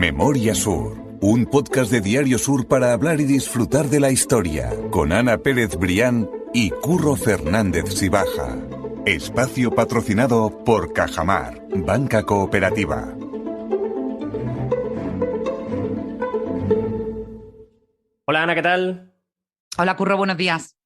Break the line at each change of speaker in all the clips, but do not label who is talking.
Memoria Sur, un podcast de Diario Sur para hablar y disfrutar de la historia, con Ana Pérez Brián y Curro Fernández Sibaja. Espacio patrocinado por Cajamar, Banca Cooperativa.
Hola Ana, ¿qué tal?
Hola Curro, buenos días.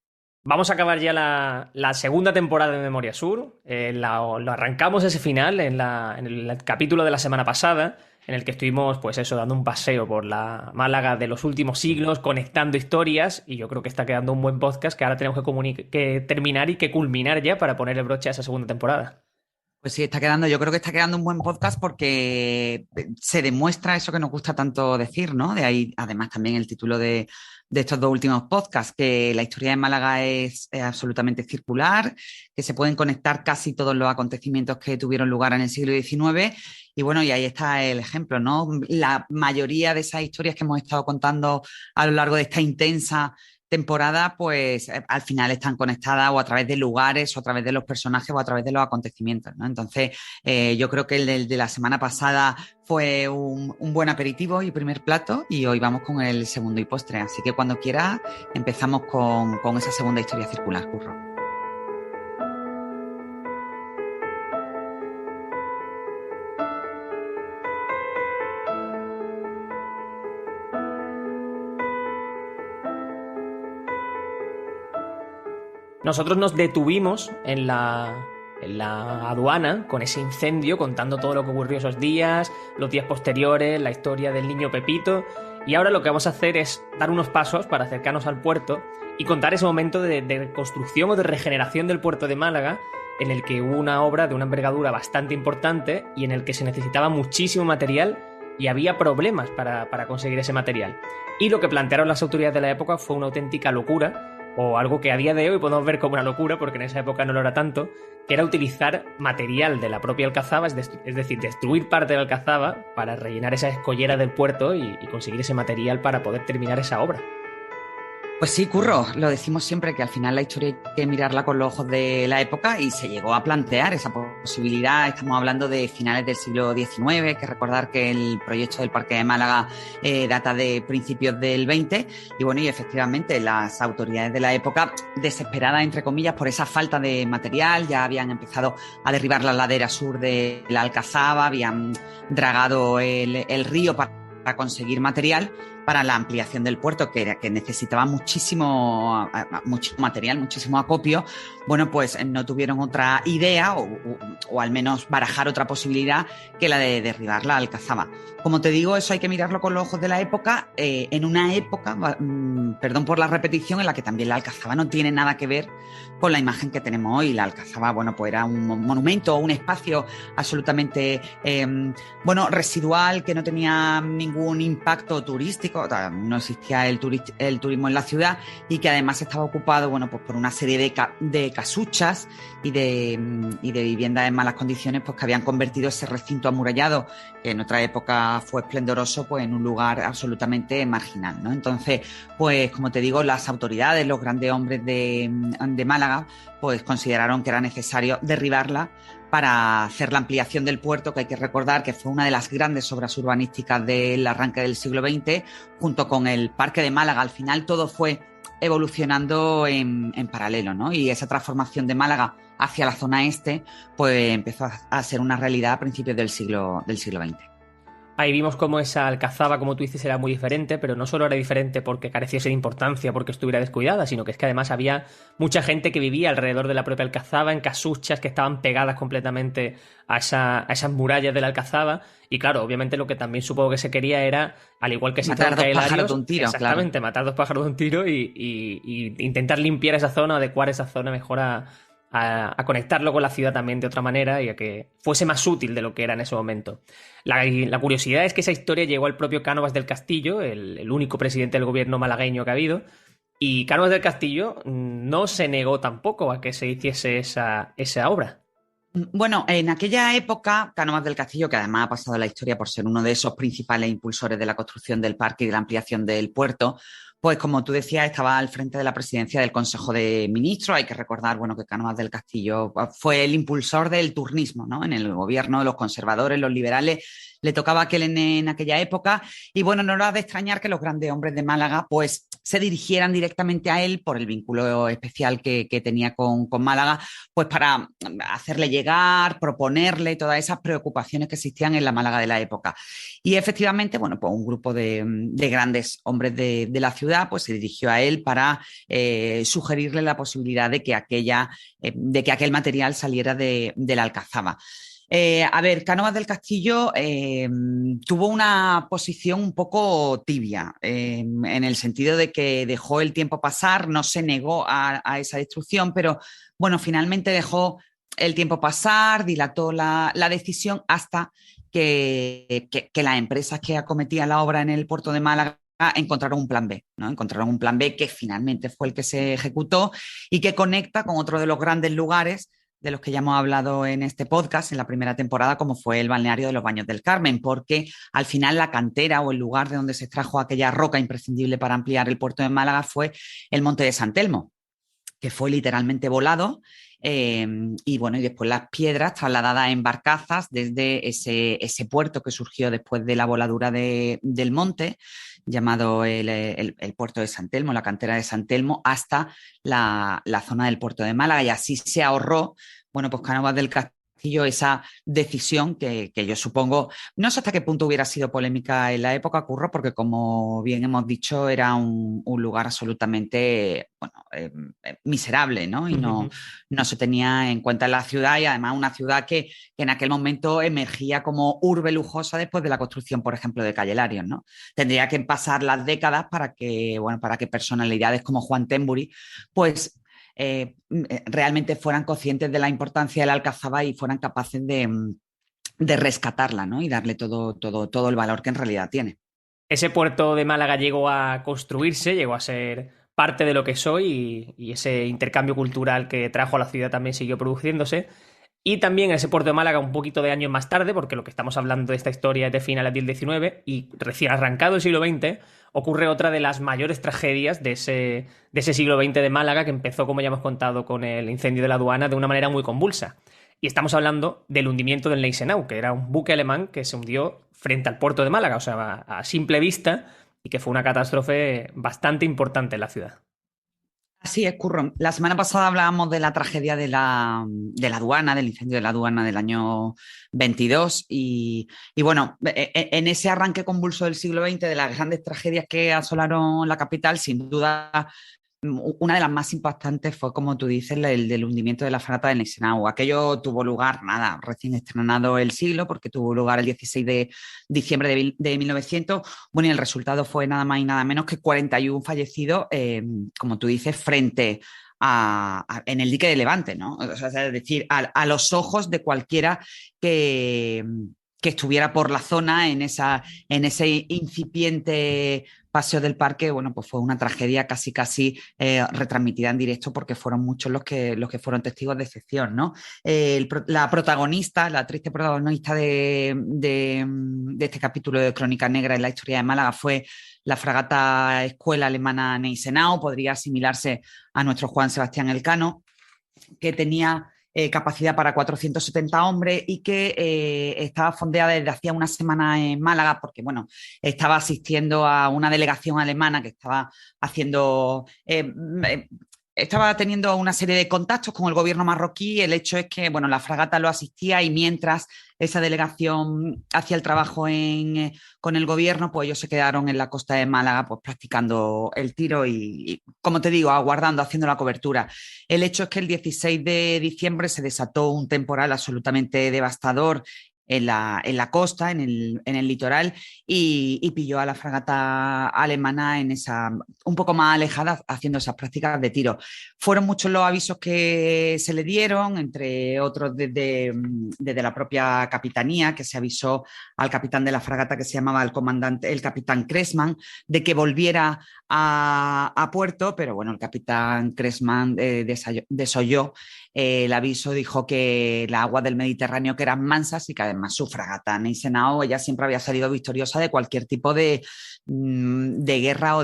Vamos a acabar ya la segunda temporada de Memoria Sur. Lo arrancamos ese final en el capítulo de la semana pasada, en el que estuvimos, pues eso, dando un paseo por la Málaga de los últimos siglos, conectando historias, y yo creo que está quedando un buen podcast que ahora tenemos que terminar y que culminar ya para poner el broche a esa segunda temporada.
Pues sí, yo creo que está quedando un buen podcast porque se demuestra eso que nos gusta tanto decir, ¿no? De ahí, además, también el título de estos dos últimos podcasts, que la historia de Málaga es absolutamente circular, que se pueden conectar casi todos los acontecimientos que tuvieron lugar en el siglo XIX. Y bueno, y ahí está el ejemplo, ¿no? La mayoría de esas historias que hemos estado contando a lo largo de esta intensa temporada, pues al final están conectadas o a través de lugares o a través de los personajes o a través de los acontecimientos, ¿no? Entonces, yo creo que el de la semana pasada fue un buen aperitivo y primer plato, y hoy vamos con el segundo y postre. Así que cuando quieras empezamos con esa segunda historia circular, Curro.
Nosotros nos detuvimos en la aduana con ese incendio, contando todo lo que ocurrió esos días, los días posteriores, la historia del niño Pepito. Y ahora lo que vamos a hacer es dar unos pasos para acercarnos al puerto y contar ese momento de reconstrucción o de regeneración del puerto de Málaga, en el que hubo una obra de una envergadura bastante importante y en el que se necesitaba muchísimo material y había problemas para conseguir ese material. Y lo que plantearon las autoridades de la época fue una auténtica locura, o algo que a día de hoy podemos ver como una locura, porque en esa época no lo era tanto, que era utilizar material de la propia alcazaba, es decir, destruir parte de la alcazaba para rellenar esa escollera del puerto y conseguir ese material para poder terminar esa obra.
Pues sí, Curro, lo decimos siempre, que al final la historia hay que mirarla con los ojos de la época, y se llegó a plantear esa posibilidad. Estamos hablando de finales del siglo XIX, hay que recordar que el proyecto del Parque de Málaga data de principios del XX, y bueno, y efectivamente las autoridades de la época, desesperadas entre comillas por esa falta de material, ya habían empezado a derribar la ladera sur de la Alcazaba, habían dragado el río para conseguir material para la ampliación del puerto, que necesitaba muchísimo material, muchísimo acopio. Bueno, pues no tuvieron otra idea o al menos barajar otra posibilidad que la de derribar la alcazaba. Como te digo, eso hay que mirarlo con los ojos de la época, en una época, perdón por la repetición, en la que también la alcazaba no tiene nada que ver con la imagen que tenemos hoy. La alcazaba, bueno, pues era un monumento, un espacio absolutamente, residual, que no tenía ningún impacto turístico. No existía el turismo en la ciudad, y que además estaba ocupado, bueno, pues por una serie de casuchas y de viviendas en malas condiciones, pues que habían convertido ese recinto amurallado, que en otra época fue esplendoroso, pues en un lugar absolutamente marginal, ¿no? Entonces, pues como te digo, las autoridades, los grandes hombres de Málaga, pues consideraron que era necesario derribarla para hacer la ampliación del puerto, que hay que recordar que fue una de las grandes obras urbanísticas del arranque del siglo XX, junto con el Parque de Málaga. Al final todo fue evolucionando en paralelo, ¿no? Y esa transformación de Málaga hacia la zona este, pues empezó a ser una realidad a principios del siglo XX.
Ahí vimos cómo esa alcazaba, como tú dices, era muy diferente, pero no solo era diferente porque careciese de importancia, porque estuviera descuidada, sino que es que además había mucha gente que vivía alrededor de la propia alcazaba, en casuchas que estaban pegadas completamente a esas murallas de la alcazaba. Y claro, obviamente lo que también supongo que se quería era, al igual que si
matar dos pájaros de un tiro,
exactamente,
claro.
Matar dos pájaros de un tiro y intentar limpiar esa zona, adecuar esa zona mejor a conectarlo con la ciudad también de otra manera, y a que fuese más útil de lo que era en ese momento. La curiosidad es que esa historia llegó al propio Cánovas del Castillo, el único presidente del gobierno malagueño que ha habido, y Cánovas del Castillo no se negó tampoco a que se hiciese esa obra.
Bueno, en aquella época, Cánovas del Castillo, que además ha pasado a la historia por ser uno de esos principales impulsores de la construcción del parque y de la ampliación del puerto, pues como tú decías, estaba al frente de la presidencia del Consejo de Ministros. Hay que recordar, bueno, que Cánovas del Castillo fue el impulsor del turnismo, ¿no? En el gobierno de los conservadores, los liberales, le tocaba aquel en aquella época. Y bueno, no era de extrañar que los grandes hombres de Málaga pues se dirigieran directamente a él por el vínculo especial que tenía con Málaga, pues para hacerle llegar, proponerle todas esas preocupaciones que existían en la Málaga de la época. Y efectivamente, bueno, pues un grupo de grandes hombres de la ciudad pues se dirigió a él para sugerirle la posibilidad de que aquel material saliera de la Alcazaba. A ver, Cánovas del Castillo tuvo una posición un poco tibia, en el sentido de que dejó el tiempo pasar, no se negó a esa destrucción, pero bueno, finalmente dejó el tiempo pasar, dilató la decisión hasta que las empresas que acometían la obra en el puerto de Málaga encontraron un plan B, ¿no? Encontraron un plan B que finalmente fue el que se ejecutó y que conecta con otro de los grandes lugares de los que ya hemos hablado en este podcast en la primera temporada, como fue el balneario de los Baños del Carmen, porque al final la cantera o el lugar de donde se extrajo aquella roca imprescindible para ampliar el puerto de Málaga fue el Monte de San Telmo, que fue literalmente volado, y bueno, y después las piedras trasladadas en barcazas desde ese puerto que surgió después de la voladura del monte, llamado el puerto de San Telmo, la cantera de San Telmo, hasta la zona del puerto de Málaga, y así se ahorró, bueno, pues Cánovas del Castillo esa decisión que yo supongo, no sé hasta qué punto hubiera sido polémica en la época, Curro, porque como bien hemos dicho, era un lugar absolutamente, bueno, miserable, ¿no? Y no se tenía en cuenta en la ciudad, y además una ciudad que en aquel momento emergía como urbe lujosa después de la construcción, por ejemplo, de Calle Larios, ¿no? Tendría que pasar las décadas para que personalidades como Juan Temburi, pues realmente fueran conscientes de la importancia de la Alcazaba y fueran capaces de rescatarla, ¿no? Y darle todo el valor que en realidad tiene.
Ese puerto de Málaga llegó a construirse, llegó a ser parte de lo que soy y ese intercambio cultural que trajo a la ciudad también siguió produciéndose. Y también ese puerto de Málaga un poquito de años más tarde, porque lo que estamos hablando de esta historia es de finales del XIX y recién arrancado el siglo XX, ocurre otra de las mayores tragedias de ese siglo XX de Málaga, que empezó, como ya hemos contado, con el incendio de la aduana de una manera muy convulsa. Y estamos hablando del hundimiento del Gneisenau, que era un buque alemán que se hundió frente al puerto de Málaga, o sea, a simple vista, y que fue una catástrofe bastante importante en la ciudad.
Así es, Curro. La semana pasada hablábamos de la tragedia de la aduana, del incendio de la aduana del año 22 y bueno, en ese arranque convulso del siglo XX, de las grandes tragedias que asolaron la capital, sin duda una de las más impactantes fue, como tú dices, el del hundimiento de la fragata del Gneisenau. Aquello tuvo lugar, recién estrenado el siglo, porque tuvo lugar el 16 de diciembre de 1900. Bueno, y el resultado fue nada más y nada menos que 41 fallecidos, como tú dices, frente en el dique de Levante, ¿no? O sea, es decir, a los ojos de cualquiera que estuviera por la zona en ese incipiente Paseo del Parque. Bueno, pues fue una tragedia casi retransmitida en directo, porque fueron muchos los que fueron testigos de excepción, ¿no? La protagonista, la triste protagonista de este capítulo de Crónica Negra en la historia de Málaga fue la fragata escuela alemana Gneisenau. Podría asimilarse a nuestro Juan Sebastián Elcano, que tenía capacidad para 470 hombres y que estaba fondeada desde hacía una semana en Málaga, porque bueno, estaba asistiendo a una delegación alemana que estaba estaba teniendo una serie de contactos con el gobierno marroquí. El hecho es que, bueno, la fragata lo asistía, y mientras esa delegación hacía el trabajo con el gobierno, pues ellos se quedaron en la costa de Málaga, pues practicando el tiro y, como te digo, aguardando, haciendo la cobertura. El hecho es que el 16 de diciembre se desató un temporal absolutamente devastador en la costa, en el litoral, y pilló a la fragata alemana un poco más alejada, haciendo esas prácticas de tiro. Fueron muchos los avisos que se le dieron, entre otros desde la propia capitanía, que se avisó al capitán de la fragata, que se llamaba el capitán Cressman, de que volviera a puerto, pero bueno, el capitán Cressman desoyó El aviso dijo que las aguas del Mediterráneo que eran mansas y que además su fragata Gneisenau, ella siempre había salido victoriosa de cualquier tipo de guerra o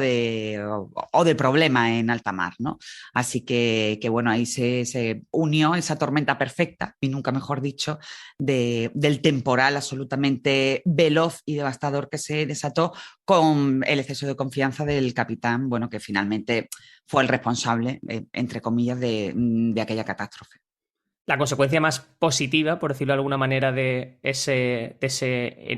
de problema en alta mar, ¿no? Así que bueno, ahí se unió esa tormenta perfecta, y nunca mejor dicho, del temporal absolutamente veloz y devastador que se desató con el exceso de confianza del capitán, bueno, que finalmente fue el responsable, entre comillas, de aquella catástrofe.
La consecuencia más positiva, por decirlo de alguna manera, de ese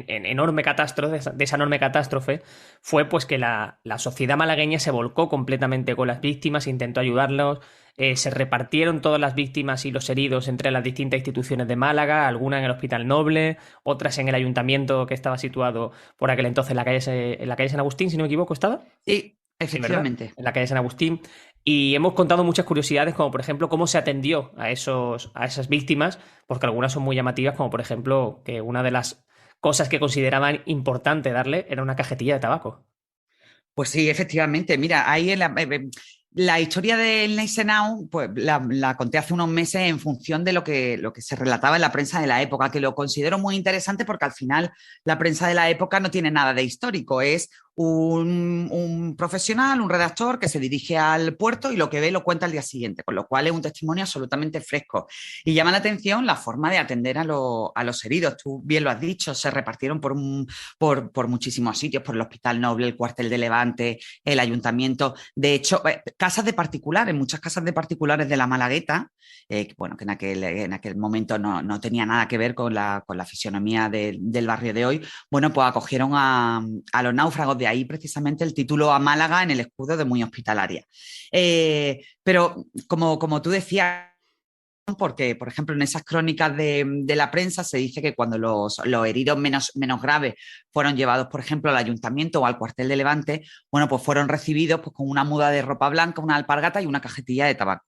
enorme catástrofe, de esa enorme catástrofe, fue pues que la sociedad malagueña se volcó completamente con las víctimas, intentó ayudarlos, se repartieron todas las víctimas y los heridos entre las distintas instituciones de Málaga, algunas en el Hospital Noble, otras en el ayuntamiento que estaba situado por aquel entonces en la calle San Agustín, si no me equivoco, ¿estaba?
Sí,
Sí, ¿verdad?
efectivamente.
En la calle San Agustín. Y hemos contado muchas curiosidades, como por ejemplo cómo se atendió a esas víctimas, porque algunas son muy llamativas, como por ejemplo que una de las cosas que consideraban importante darle era una cajetilla de tabaco.
Pues sí, efectivamente. Mira, ahí la historia del Gneisenau, pues la conté hace unos meses en función de lo que se relataba en la prensa de la época, que lo considero muy interesante porque al final la prensa de la época no tiene nada de histórico, es un profesional, un redactor que se dirige al puerto y lo que ve lo cuenta al día siguiente, con lo cual es un testimonio absolutamente fresco. Y llama la atención la forma de atender a los heridos. Tú bien lo has dicho, se repartieron por muchísimos sitios, por el Hospital Noble, el cuartel de Levante, el ayuntamiento. De hecho, casas de particulares, muchas casas de particulares de la Malagueta, bueno, que en aquel momento no tenía nada que ver con la fisionomía del barrio de hoy, bueno, pues acogieron a los náufragos, de ahí precisamente el título a Málaga en el escudo de muy hospitalaria. Pero como tú decías, porque, por ejemplo, en esas crónicas de la prensa se dice que cuando los heridos menos graves fueron llevados, por ejemplo, al ayuntamiento o al cuartel de Levante, bueno, pues fueron recibidos pues, con una muda de ropa blanca, una alpargata y una cajetilla de tabaco.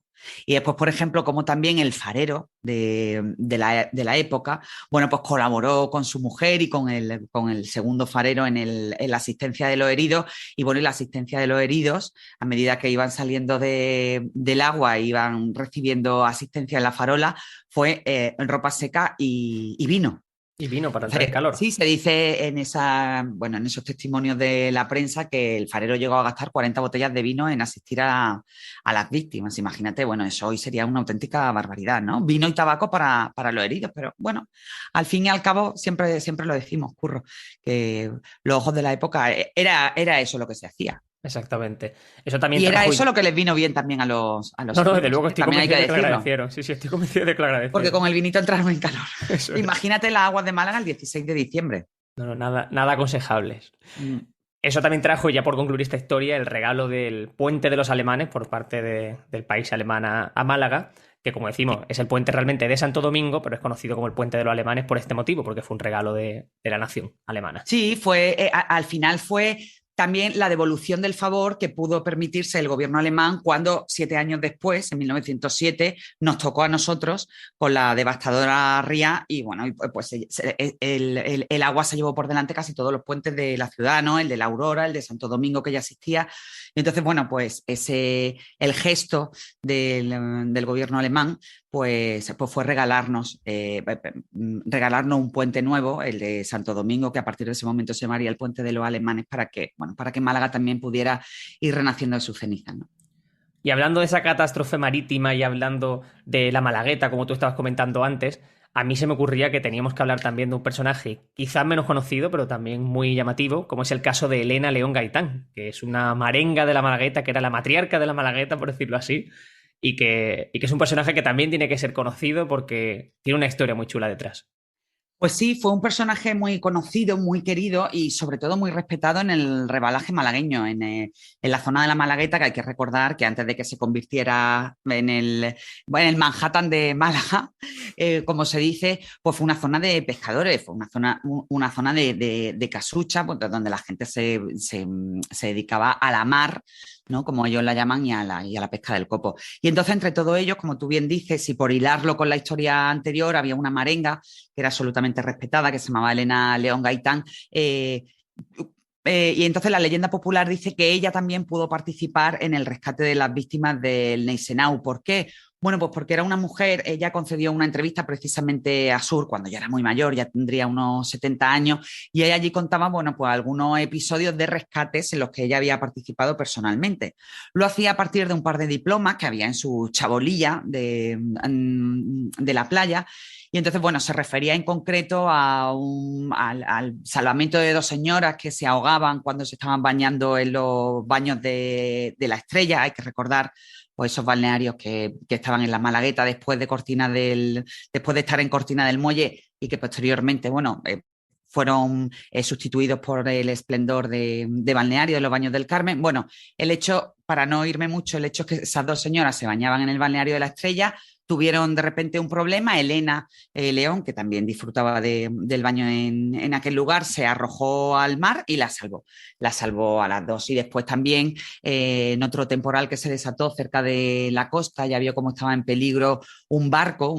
Y después, por ejemplo, como también el farero de la época, bueno, pues colaboró con su mujer y con el segundo farero en la asistencia de los heridos. Y bueno, y la asistencia de los heridos, a medida que iban saliendo del agua, iban recibiendo asistencia en la farola, fue ropa seca y vino.
Y vino para entrar en calor.
Sí, se dice en esos testimonios de la prensa que el farero llegó a gastar 40 botellas de vino en asistir a las víctimas. Imagínate, bueno, eso hoy sería una auténtica barbaridad, ¿no? Vino y tabaco para los heridos, pero bueno, al fin y al cabo siempre lo decimos, Curro, que los ojos de la época era eso lo que se hacía.
Exactamente. Eso también
Y era
trajo...
eso lo que les vino bien también a los
No, desde
heridos,
luego
¿eh?
estoy
También hay que
convencido de que lo
decirlo.
agradecieron. Sí, estoy convencido de que lo
Porque
agradecieron.
con el vinito entraron en calor.
Eso es.
Imagínate las aguas de Málaga el 16 de diciembre.
No, nada aconsejables.
Mm.
Eso también trajo, ya por concluir esta historia, el regalo del puente de los alemanes por parte del país alemán a Málaga, que como decimos, es el puente realmente de Santo Domingo, pero es conocido como el puente de los alemanes por este motivo, porque fue un regalo de la nación alemana.
Sí, al final fue también la devolución del favor que pudo permitirse el gobierno alemán cuando 7 años después, en 1907, nos tocó a nosotros con la devastadora ría y bueno, pues el agua se llevó por delante casi todos los puentes de la ciudad, ¿no? El de la Aurora, el de Santo Domingo que ya existía. Y entonces, bueno, pues el gesto del gobierno alemán pues fue regalarnos un puente nuevo, el de Santo Domingo, que a partir de ese momento se llamaría el puente de los alemanes, para que Málaga también pudiera ir renaciendo de sus cenizas, ¿no?
Y hablando de esa catástrofe marítima y hablando de la Malagueta, como tú estabas comentando antes, a mí se me ocurría que teníamos que hablar también de un personaje quizás menos conocido, pero también muy llamativo, como es el caso de Elena León Gaitán, que es una marenga de la Malagueta, que era la matriarca de la Malagueta, por decirlo así, y que es un personaje que también tiene que ser conocido porque tiene una historia muy chula detrás.
Pues sí, fue un personaje muy conocido, muy querido y sobre todo muy respetado en el rebalaje malagueño, en la zona de la Malagueta, que hay que recordar que antes de que se convirtiera en el Manhattan de Málaga, como se dice, pues fue una zona de pescadores, fue una zona de casucha, pues, donde la gente se dedicaba a la mar, ¿no? Como ellos la llaman, y a la pesca del copo. Y entonces, entre todos ellos, como tú bien dices, y por hilarlo con la historia anterior, había una marenga que era absolutamente respetada, que se llamaba Elena León Gaitán. Y entonces la leyenda popular dice que ella también pudo participar en el rescate de las víctimas del Gneisenau. ¿Por qué? Bueno, pues porque era una mujer, ella concedió una entrevista precisamente a Sur cuando ya era muy mayor, ya tendría unos 70 años, y ella allí contaba, bueno, pues algunos episodios de rescates en los que ella había participado personalmente. Lo hacía a partir de un par de diplomas que había en su chabolilla de la playa. Y entonces, bueno, se refería en concreto al salvamento de 2 señoras que se ahogaban cuando se estaban bañando en los baños de la Estrella. Hay que recordar pues, esos balnearios que estaban en la Malagueta después de estar en Cortina del Muelle y que posteriormente, bueno, fueron sustituidos por el esplendor de balneario de los Baños del Carmen. Bueno, el hecho, para no irme mucho, el hecho es que esas 2 señoras se bañaban en el balneario de la Estrella, tuvieron de repente un problema. Elena León, que también disfrutaba del baño en aquel lugar, se arrojó al mar y la salvó. La salvó a las 2. Y después también, en otro temporal que se desató cerca de la costa, ya vio cómo estaba en peligro un barco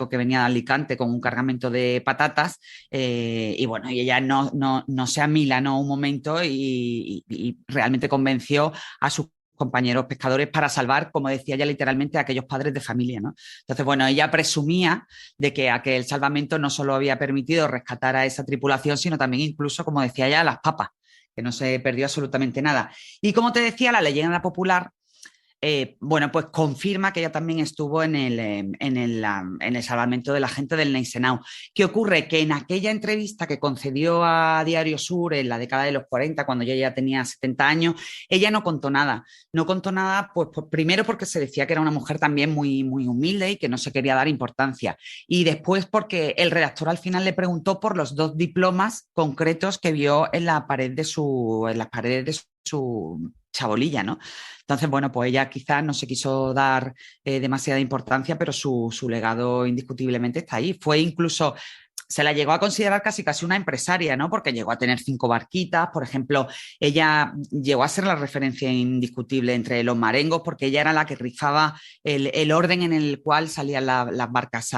que venía de Alicante con un cargamento de patatas. Y bueno, y ella no se amilanó un momento y realmente convenció a sus compañeros pescadores para salvar, como decía ella literalmente, a aquellos padres de familia, ¿no? Entonces, bueno, ella presumía de que aquel salvamento no solo había permitido rescatar a esa tripulación, sino también incluso, como decía ella, a las papas, que no se perdió absolutamente nada. Y como te decía, la leyenda popular bueno, pues confirma que ella también estuvo en el salvamento de la gente del Gneisenau. ¿Qué ocurre? Que en aquella entrevista que concedió a Diario Sur en la década de los 40, cuando ella ya tenía 70 años, ella no contó nada. No contó nada, pues primero porque se decía que era una mujer también muy, muy humilde y que no se quería dar importancia. Y después porque el redactor al final le preguntó por los 2 diplomas concretos que vio en las paredes de su chabolilla, ¿no? Entonces, bueno, pues ella quizás no se quiso dar demasiada importancia, pero su legado indiscutiblemente está ahí. Fue incluso, se la llegó a considerar casi una empresaria, ¿no? Porque llegó a tener 5 barquitas, por ejemplo, ella llegó a ser la referencia indiscutible entre los marengos, porque ella era la que rifaba el orden en el cual salían las barcas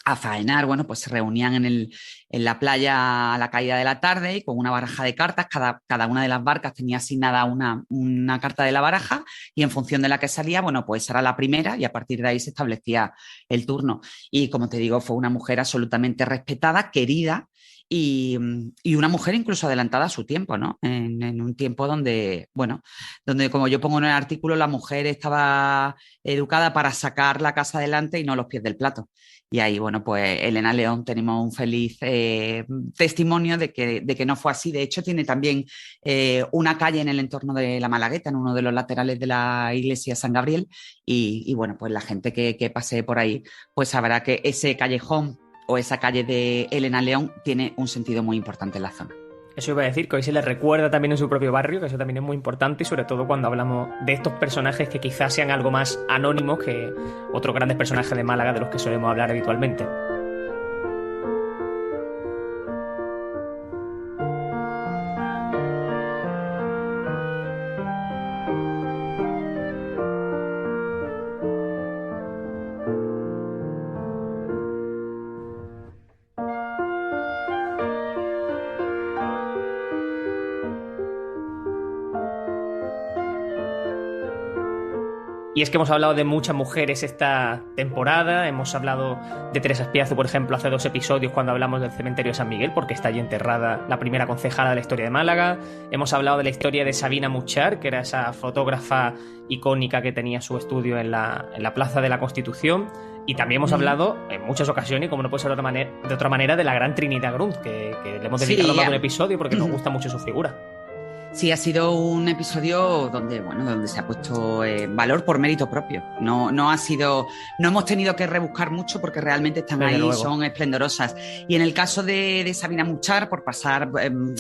a faenar. Bueno, pues se reunían en la playa a la caída de la tarde y con una baraja de cartas, cada una de las barcas tenía asignada una carta de la baraja y en función de la que salía, bueno, pues era la primera y a partir de ahí se establecía el turno. Y como te digo, fue una mujer absolutamente respetada, querida y una mujer incluso adelantada a su tiempo, ¿no? En un tiempo donde, bueno, donde como yo pongo en el artículo, la mujer estaba educada para sacar la casa adelante y no los pies del plato. Y ahí, bueno, pues Elena León tenemos un feliz testimonio de que no fue así. De hecho, tiene también una calle en el entorno de la Malagueta, en uno de los laterales de la iglesia San Gabriel. Y bueno, pues la gente que pase por ahí, pues sabrá que ese callejón o esa calle de Elena León tiene un sentido muy importante en la zona.
Eso iba a decir, que hoy se le recuerda también en su propio barrio, que eso también es muy importante y sobre todo cuando hablamos de estos personajes que quizás sean algo más anónimos que otros grandes personajes de Málaga de los que solemos hablar habitualmente. Y es que hemos hablado de muchas mujeres esta temporada, hemos hablado de Teresa Espiazu, por ejemplo, hace 2 episodios cuando hablamos del cementerio de San Miguel, porque está allí enterrada la primera concejala de la historia de Málaga. Hemos hablado de la historia de Sabina Muchar, que era esa fotógrafa icónica que tenía su estudio en la Plaza de la Constitución. Y también hemos hablado en muchas ocasiones, como no puede ser de otra manera, de la gran Trinidad Grunt, que le hemos dedicado más de un episodio porque nos gusta mucho su figura.
Sí, ha sido un episodio donde se ha puesto valor por mérito propio. No hemos tenido que rebuscar mucho porque realmente están ahí, luego. Son esplendorosas. Y en el caso de Sabina Muchar, por pasar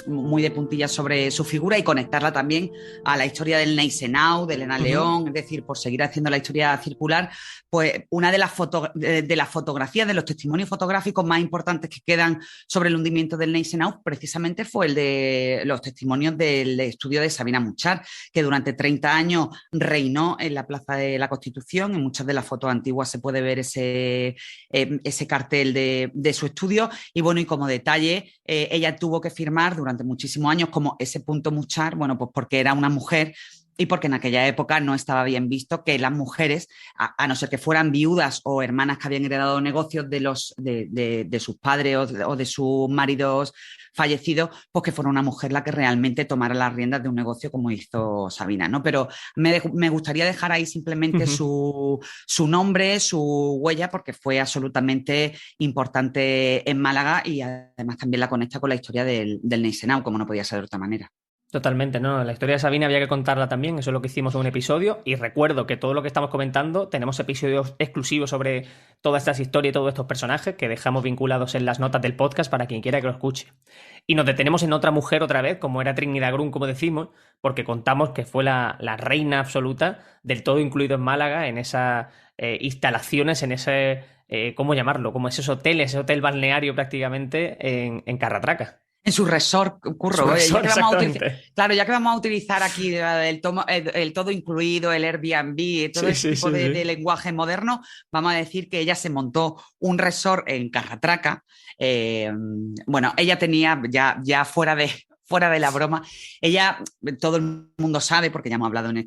muy de puntillas sobre su figura y conectarla también a la historia del Gneisenau, de Elena León, es decir, por seguir haciendo la historia circular, pues una de las fotografías, de los testimonios fotográficos más importantes que quedan sobre el hundimiento del Gneisenau, precisamente fue el de los testimonios del estudio de Sabina Muchar, que durante 30 años reinó en la Plaza de la Constitución. En muchas de las fotos antiguas se puede ver ese cartel de su estudio. Y bueno, y como detalle, ella tuvo que firmar durante muchísimos años como ese punto Muchar, bueno, pues porque era una mujer y porque en aquella época no estaba bien visto que las mujeres, a no ser que fueran viudas o hermanas que habían heredado negocios de sus padres o de sus maridos fallecidos, pues que fuera una mujer la que realmente tomara las riendas de un negocio como hizo Sabina, ¿no? Pero me gustaría dejar ahí simplemente su nombre, su huella, porque fue absolutamente importante en Málaga y además también la conecta con la historia del Neisenau, como no podía ser de otra manera.
Totalmente, ¿no? La historia de Sabina había que contarla también, eso es lo que hicimos en un episodio, y recuerdo que todo lo que estamos comentando tenemos episodios exclusivos sobre todas estas historias y todos estos personajes que dejamos vinculados en las notas del podcast para quien quiera que lo escuche. Y nos detenemos en otra mujer otra vez, como era Trinidad Grun, como decimos, porque contamos que fue la reina absoluta del todo incluido en Málaga, en esas instalaciones, en ese, ¿cómo llamarlo? Como esos hoteles, ese hotel balneario prácticamente en Carratraca.
En su resort,
Su
Curro.
resort, exactamente.
Claro, ya que vamos a utilizar aquí el todo incluido, el Airbnb, todo
Sí,
ese
sí,
tipo
sí,
de
sí.
lenguaje moderno, vamos a decir que ella se montó un resort en Carratraca. Bueno, ella tenía, ya fuera de la broma, ella, todo el mundo sabe, porque ya hemos hablado en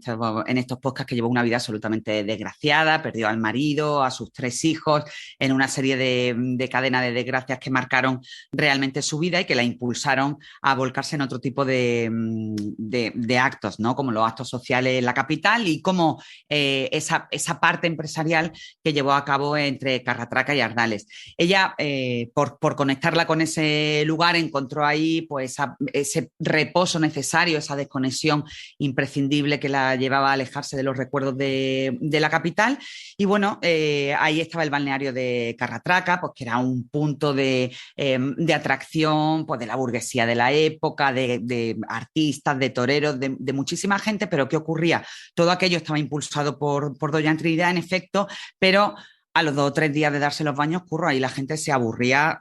estos podcasts, que llevó una vida absolutamente desgraciada, perdió al marido, a sus 3 hijos, en una serie de cadenas de desgracias que marcaron realmente su vida y que la impulsaron a volcarse en otro tipo de actos, ¿no? Como los actos sociales en la capital y como esa parte empresarial que llevó a cabo entre Carratraca y Ardales. Ella, por conectarla con ese lugar, encontró ahí pues, ese reposo necesario, esa desconexión imprescindible que la llevaba a alejarse de los recuerdos de la capital. Y bueno, ahí estaba el balneario de Carratraca, pues, que era un punto de atracción pues, de la burguesía de la época, de artistas, de toreros, de muchísima gente, pero ¿qué ocurría? Todo aquello estaba impulsado por Doña Trinidad, en efecto, pero a los 2 o 3 días de darse los baños, Curro, ahí la gente se aburría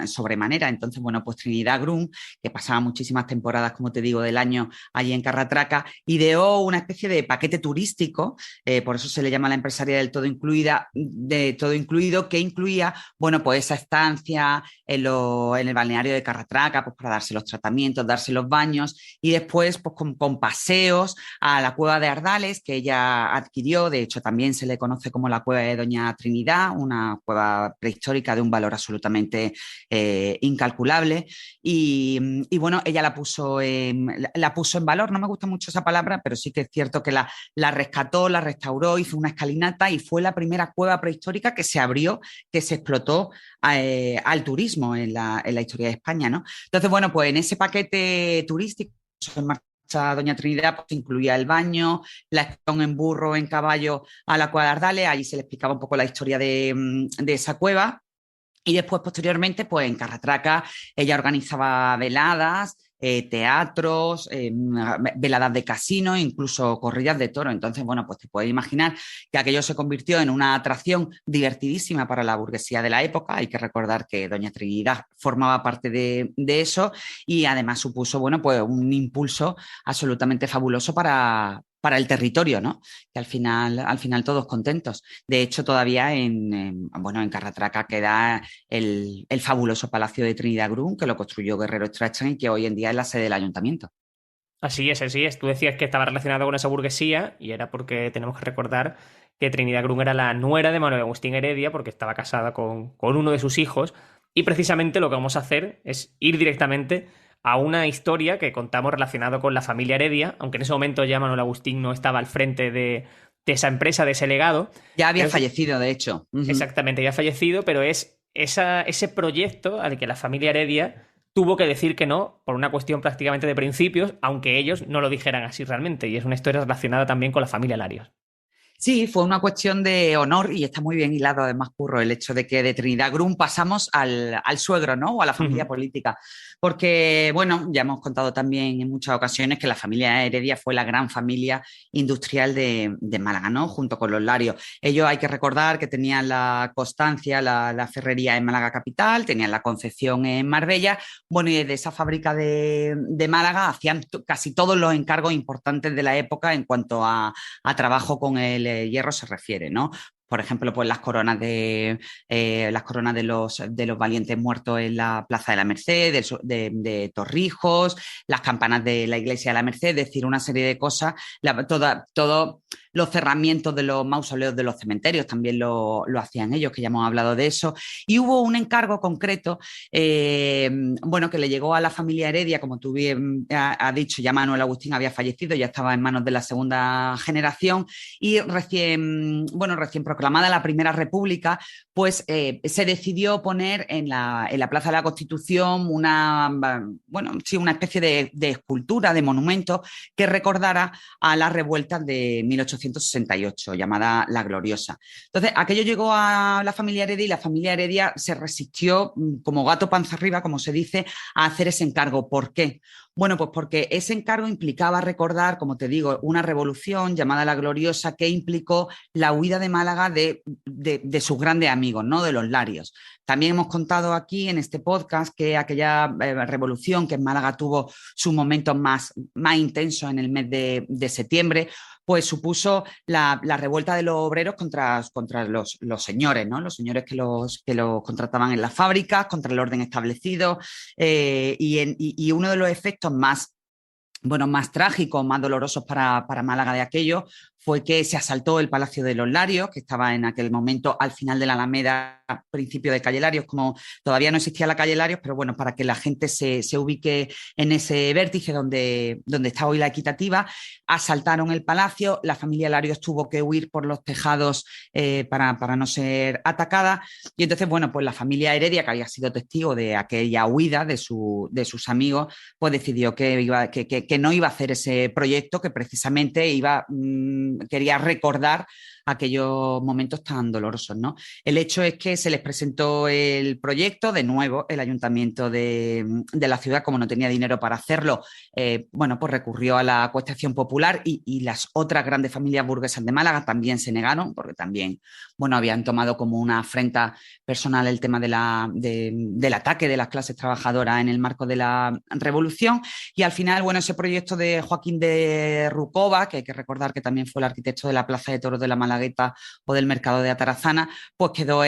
sobremanera. Entonces, bueno, pues Trinidad Grun, que pasaba muchísimas temporadas, como te digo, del año allí en Carratraca, ideó una especie de paquete turístico, por eso se le llama la empresaria del todo incluida, de todo incluido, que incluía, bueno, pues esa estancia en el balneario de Carratraca, pues para darse los tratamientos, darse los baños, y después, pues con paseos a la cueva de Ardales, que ella adquirió. De hecho, también se le conoce como la cueva de Doña Trinidad, una cueva prehistórica de un valor absolutamente incalculable. Y bueno, ella la puso en valor. No me gusta mucho esa palabra, pero sí que es cierto que la rescató, la restauró, hizo una escalinata y fue la primera cueva prehistórica que se abrió, que se explotó al turismo en la historia de España, ¿no? Entonces, bueno, pues en ese paquete turístico Doña Trinidad, pues incluía el baño, la excursión en burro, en caballo a la cueva de Ardales. Allí se le explicaba un poco la historia de esa cueva. Y después, posteriormente, pues en Carratraca ella organizaba veladas, teatros, veladas de casino, incluso corridas de toro. Entonces, bueno, pues te puedes imaginar que aquello se convirtió en una atracción divertidísima para la burguesía de la época. Hay que recordar que Doña Trinidad formaba parte de eso y además supuso, bueno, pues un impulso absolutamente fabuloso para el territorio, ¿no? Que al final todos contentos. De hecho, todavía bueno, en Carratraca queda el fabuloso Palacio de Trinidad Grun, que lo construyó Guerrero Strachan y que hoy en día es la sede del ayuntamiento.
Así es, así es. Tú decías que estaba relacionado con esa burguesía y era porque tenemos que recordar que Trinidad Grun era la nuera de Manuel Agustín Heredia porque estaba casada con uno de sus hijos y precisamente lo que vamos a hacer es ir directamente a una historia que contamos relacionado con la familia Heredia, aunque en ese momento ya Manuel Agustín no estaba al frente de esa empresa, de ese legado.
Ya había
Pero es,
fallecido, de hecho.
exactamente, ya ha fallecido, pero es ese proyecto al que la familia Heredia tuvo que decir que no por una cuestión prácticamente de principios, aunque ellos no lo dijeran así realmente. Y es una historia relacionada también con la familia Larios.
Sí, fue una cuestión de honor y está muy bien hilado además, Curro, el hecho de que de Trinidad Grun pasamos al suegro, ¿no? O a la familia política. Porque, bueno, ya hemos contado también en muchas ocasiones que la familia Heredia fue la gran familia industrial de Málaga, ¿no? Junto con los Larios. Ellos hay que recordar que tenían la Constancia, la ferrería en Málaga capital, tenían la Concepción en Marbella. Bueno, y desde esa fábrica de Málaga hacían casi todos los encargos importantes de la época en cuanto a trabajo con el hierro se refiere, ¿no? por ejemplo, pues las coronas de los valientes muertos en la Plaza de la Merced, de Torrijos, las campanas de la Iglesia de la Merced, es decir, una serie de cosas, todo los cerramientos de los mausoleos de los cementerios también lo hacían ellos, que ya hemos hablado de eso. Y hubo un encargo concreto, bueno, que le llegó a la familia Heredia, como tú bien has dicho, ya Manuel Agustín había fallecido, ya estaba en manos de la segunda generación, y recién proclamada la Primera República, pues se decidió poner en la Plaza de la Constitución una especie de escultura, de monumento, que recordara a las revueltas de 1868, llamada La Gloriosa. Entonces, aquello llegó a la familia Heredia y la familia Heredia se resistió, como gato panza arriba, como se dice, a hacer ese encargo. ¿Por qué? Bueno, pues porque ese encargo implicaba recordar, como te digo, una revolución llamada La Gloriosa, que implicó la huida de Málaga de sus grandes amigos, ¿no? De los Larios. También hemos contado aquí en este podcast que aquella revolución que en Málaga tuvo sus momentos más intensos en el mes de septiembre, pues supuso la revuelta de los obreros contra los señores, ¿no? Los señores que los contrataban en las fábricas, contra el orden establecido, y uno de los efectos más trágicos, más dolorosos para Málaga de aquello, fue que se asaltó el Palacio de los Larios, que estaba en aquel momento al final de la Alameda, principio de Calle Larios, como todavía no existía la Calle Larios, pero bueno, para que la gente se ubique en ese vértice donde está hoy la Equitativa. Asaltaron el palacio, la familia Larios tuvo que huir por los tejados para no ser atacada, y entonces, bueno, pues la familia Heredia, que había sido testigo de aquella huida de sus amigos, pues decidió que no iba a hacer ese proyecto, que precisamente quería recordar aquellos momentos tan dolorosos, ¿no? El hecho es que se les presentó el proyecto, de nuevo, el ayuntamiento de la ciudad, como no tenía dinero para hacerlo, pues recurrió a la cooptación popular, y las otras grandes familias burguesas de Málaga también se negaron, porque también, habían tomado como una afrenta personal el tema del ataque de las clases trabajadoras en el marco de la revolución, y al final, ese proyecto de Joaquín de Rucova, que hay que recordar que también fue el arquitecto de la Plaza de Toros de la Malagueta o del Mercado de Atarazana, pues quedó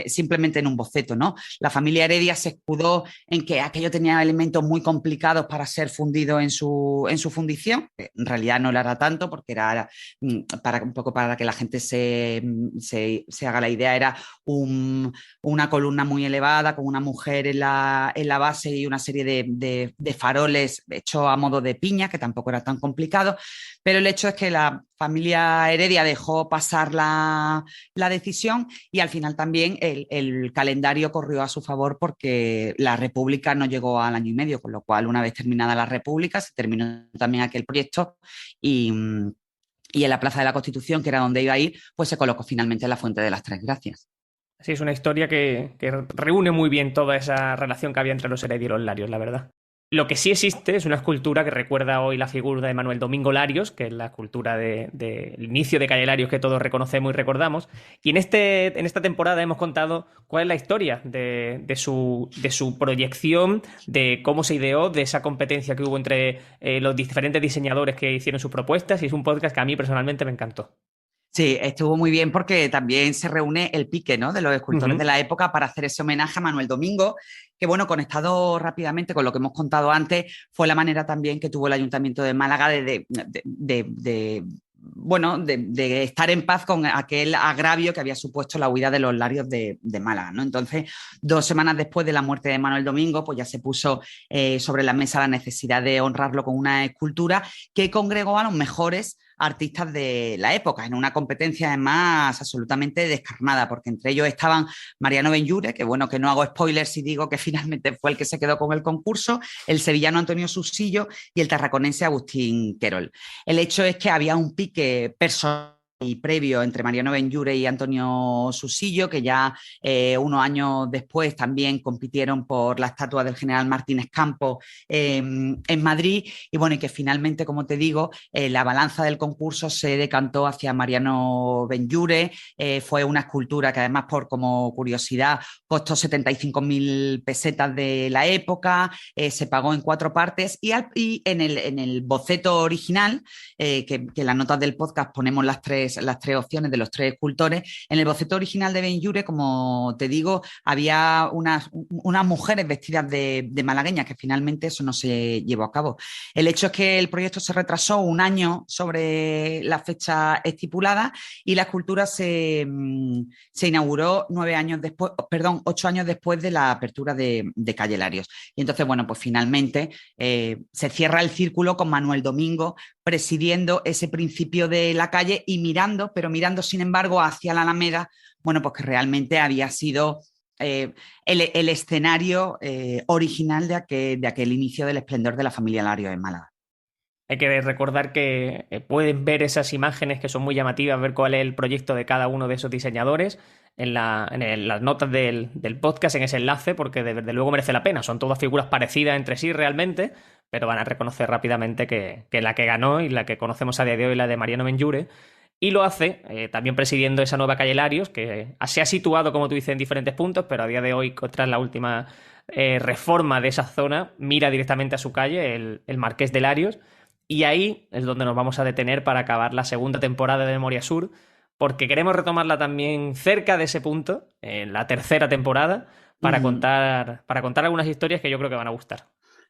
simplemente en un boceto, ¿no? La familia Heredia se escudó en que aquello tenía elementos muy complicados para ser fundido en su fundición, que en realidad no lo era tanto, porque era un poco para que la gente se haga la idea, era una columna muy elevada con una mujer en la base y una serie de faroles hechos a modo de piña, que tampoco era tan complicado, pero el hecho es que la familia Heredia dejó pasar la decisión, y al final también el calendario corrió a su favor, porque la República no llegó al año y medio, con lo cual, una vez terminada la República, se terminó también aquel proyecto, y en la Plaza de la Constitución, que era donde iba a ir, pues se colocó finalmente la Fuente de las Tres Gracias.
Sí, es una historia que reúne muy bien toda esa relación que había entre los Heredia y los Larios, la verdad. Lo que sí existe es una escultura que recuerda hoy la figura de Manuel Domingo Larios, que es la escultura del inicio de Calle Larios que todos reconocemos y recordamos. Y en esta temporada hemos contado cuál es la historia de su proyección, de cómo se ideó, de esa competencia que hubo entre los diferentes diseñadores que hicieron sus propuestas, y es un podcast que a mí personalmente me encantó.
Sí, estuvo muy bien, porque también se reúne el pique, ¿no?, de los escultores de la época para hacer ese homenaje a Manuel Domingo, que, conectado rápidamente con lo que hemos contado antes, fue la manera también que tuvo el Ayuntamiento de Málaga de estar en paz con aquel agravio que había supuesto la huida de los Larios de Málaga, ¿no? Entonces, 2 semanas después de la muerte de Manuel Domingo, pues ya se puso sobre la mesa la necesidad de honrarlo con una escultura que congregó a los mejores artistas de la época, en una competencia además absolutamente descarnada, porque entre ellos estaban Mariano Benlliure, que no hago spoilers si digo que finalmente fue el que se quedó con el concurso, el sevillano Antonio Susillo y el tarraconense Agustín Querol. El hecho es que había un pique personal y previo entre Mariano Benlliure y Antonio Susillo, que ya unos años después también compitieron por la estatua del general Martínez Campos en Madrid, y que finalmente, como te digo, la balanza del concurso se decantó hacia Mariano Benlliure. Fue una escultura que, además, como curiosidad, costó 75.000 pesetas de la época, se pagó en 4 partes, y en el boceto original, que en las notas del podcast ponemos las 3 las tres opciones de los tres escultores. En el boceto original de Benlliure, como te digo, había unas mujeres vestidas de malagueñas, que finalmente eso no se llevó a cabo. El hecho es que el proyecto se retrasó un año sobre la fecha estipulada y la escultura se inauguró 8 años después de la apertura de Calle Larios. Y entonces, bueno, pues finalmente se cierra el círculo con Manuel Domingo presidiendo ese principio de la calle y mirando, sin embargo, hacia la Alameda, bueno, pues que realmente había sido el escenario original de aquel inicio del esplendor de la familia Larios en Málaga.
Hay que recordar que pueden ver esas imágenes que son muy llamativas, ver cuál es el proyecto de cada uno de esos diseñadores en las notas del podcast, en ese enlace, porque desde luego merece la pena. Son todas figuras parecidas entre sí realmente, pero van a reconocer rápidamente que la que ganó y la que conocemos a día de hoy, la de Mariano Benlliure, y lo hace también presidiendo esa nueva calle Larios, que se ha situado, como tú dices, en diferentes puntos, pero a día de hoy, tras la última reforma de esa zona, mira directamente a su calle, el Marqués de Larios. Y ahí es donde nos vamos a detener para acabar la segunda temporada de Memoria Sur, porque queremos retomarla también cerca de ese punto, en la tercera temporada, para contar algunas historias que yo creo que van a gustar.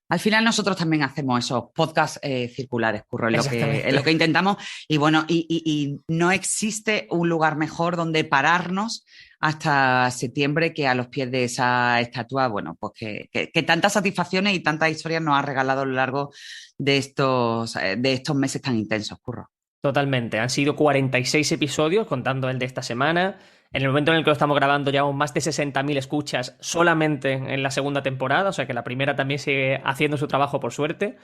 Al final nosotros también hacemos esos podcasts circulares, Curro, es lo que intentamos. Y bueno, y no existe un lugar mejor donde pararnos hasta septiembre que a los pies de esa estatua, bueno, pues que tantas satisfacciones y tantas historias nos ha regalado a lo largo de estos meses tan intensos, Curro.
Totalmente. Han sido 46 episodios, contando el de esta semana. En el momento en el que lo estamos grabando llevamos más de 60.000 escuchas solamente en la segunda temporada, o sea que la primera también sigue haciendo su trabajo, por suerte,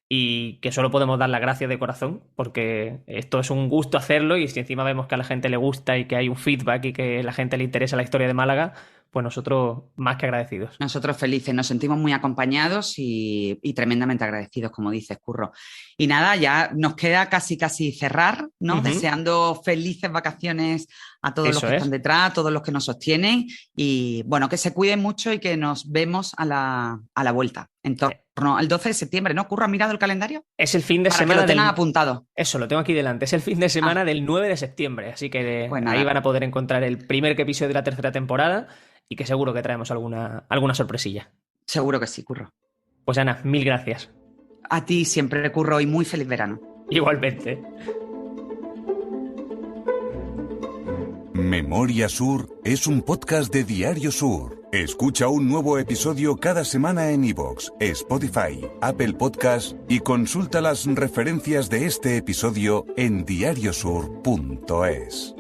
y que solo podemos dar las gracias de corazón, porque esto es un gusto hacerlo, y si encima vemos que a la gente le gusta y que hay un feedback y que a la gente le interesa la historia de Málaga, pues nosotros más que agradecidos.
Nosotros felices, nos sentimos muy acompañados y tremendamente agradecidos, como dices, Curro. Y nada, ya nos queda casi cerrar, ¿no? Deseando felices vacaciones a todos los que están detrás, a todos los que nos sostienen, y bueno, que se cuiden mucho y que nos vemos a la vuelta, en torno al 12 de septiembre, ¿no? Curro, ¿has mirado el calendario?
Es el fin de semana.
Para que lo tengan apuntado.
Eso, lo tengo aquí delante. Es el fin de semana del 9 de septiembre, así que pues ahí van a poder encontrar el primer episodio de la tercera temporada y que seguro que traemos alguna sorpresilla.
Seguro que sí, Curro.
Pues Ana, mil gracias.
A ti siempre, Curro, y muy feliz verano.
Igualmente.
Memoria Sur es un podcast de Diario Sur. Escucha un nuevo episodio cada semana en iVoox, Spotify, Apple Podcasts y consulta las referencias de este episodio en diariosur.es.